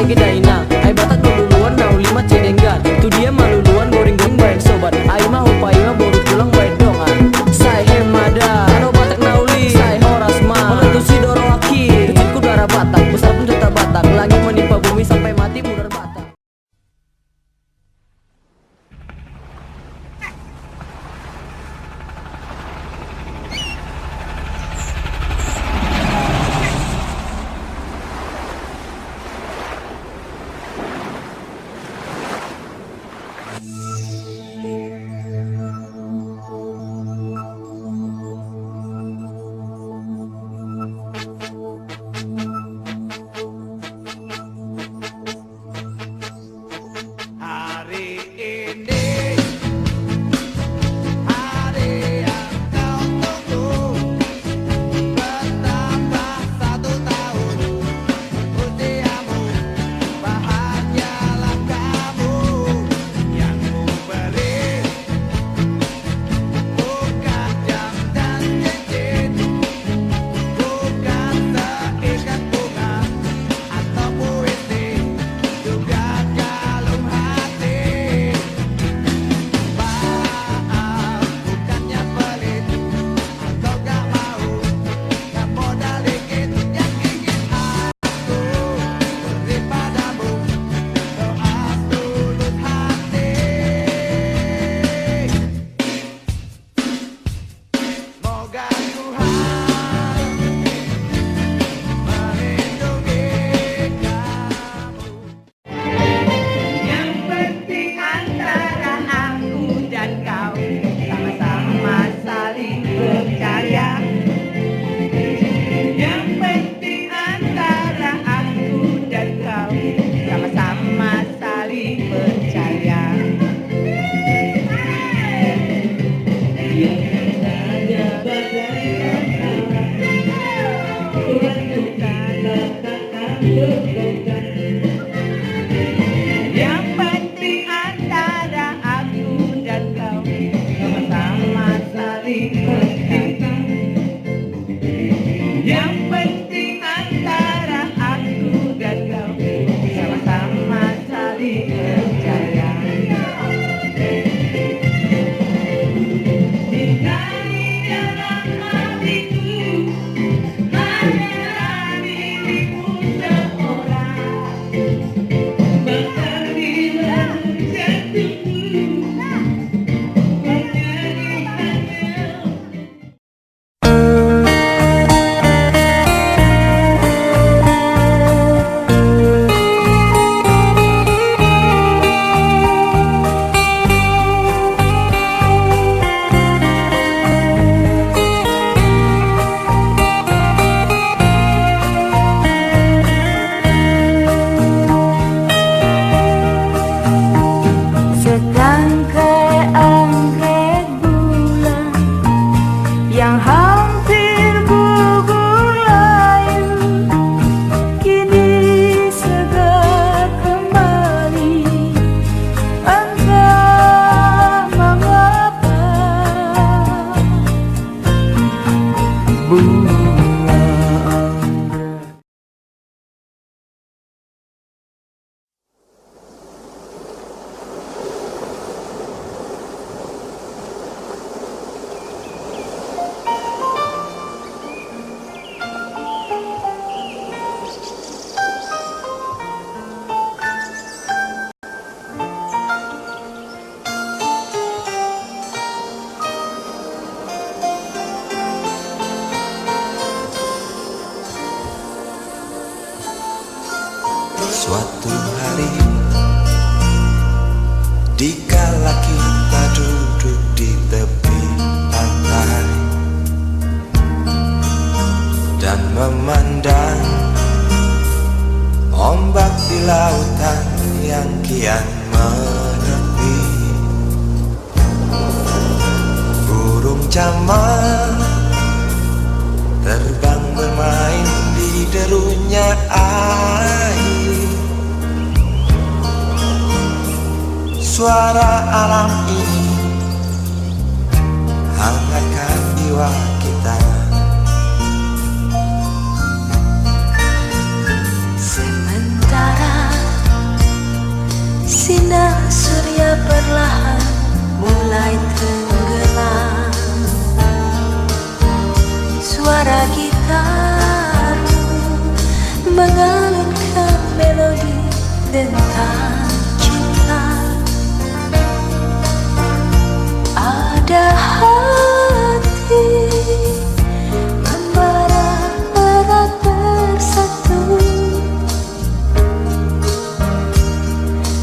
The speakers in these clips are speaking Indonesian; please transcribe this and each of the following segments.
lagi dainang. Ai batak duluan nau lima cedenggan. Tu dia maluluan goring-goring baik sobat. Ai mah upai mah baru pulang baik dongan. Sai hemada ano batak nauli. Sai horas mah ono tu si doro aki. Kecilku darah batak, besar pun tetap batak. Lagi menimpa bumi sampai mati mudar batak. Suatu hari dikala kita duduk di tepi pantai dan memandang ombak di lautan yang kian menepi, burung camar terbang bermain di derunya air. Suara alam ini hangatkan jiwa kita. Sementara cahaya perlahan mulai tenggelam. Suara gitar mengalunkan melodi tentang cinta. Ada hati membara erat bersatu,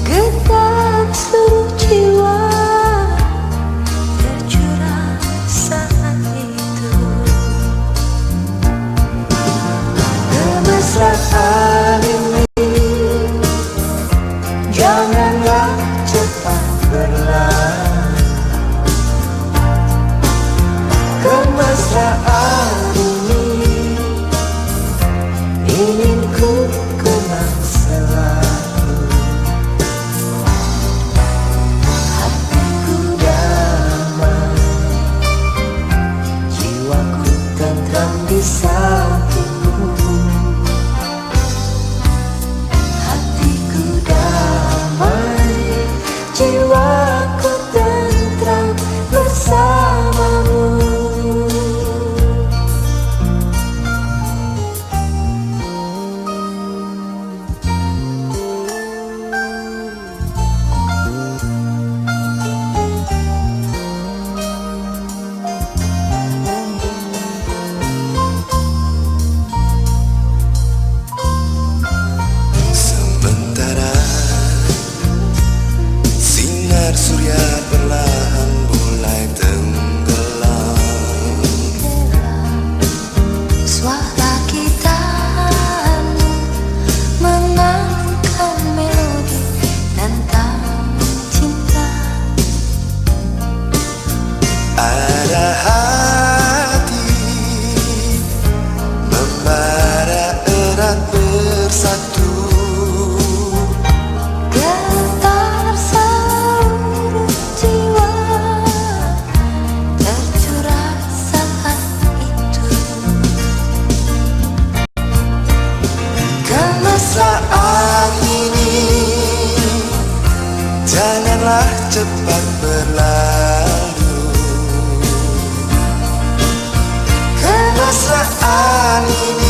getar seluruh jiwa tercurah saat itu. Kemesraan ini janganlah cepat berlalu. Kemesraan ini ingin ku kenang selalu. Hatiku damai, jiwaku tentram di sampingmu. Hatiku damai, jiwaku tentram bersamamu. Sementara sinar surya perlahan mulai tenggelam, Suara gitar mengalunkan melodi tentang cinta. ada hati membara erat bersatu, Getar seluruh jiwa tercurah saat itu. Kemesraan ini janganlah cepat berlalu. Kemesraan ini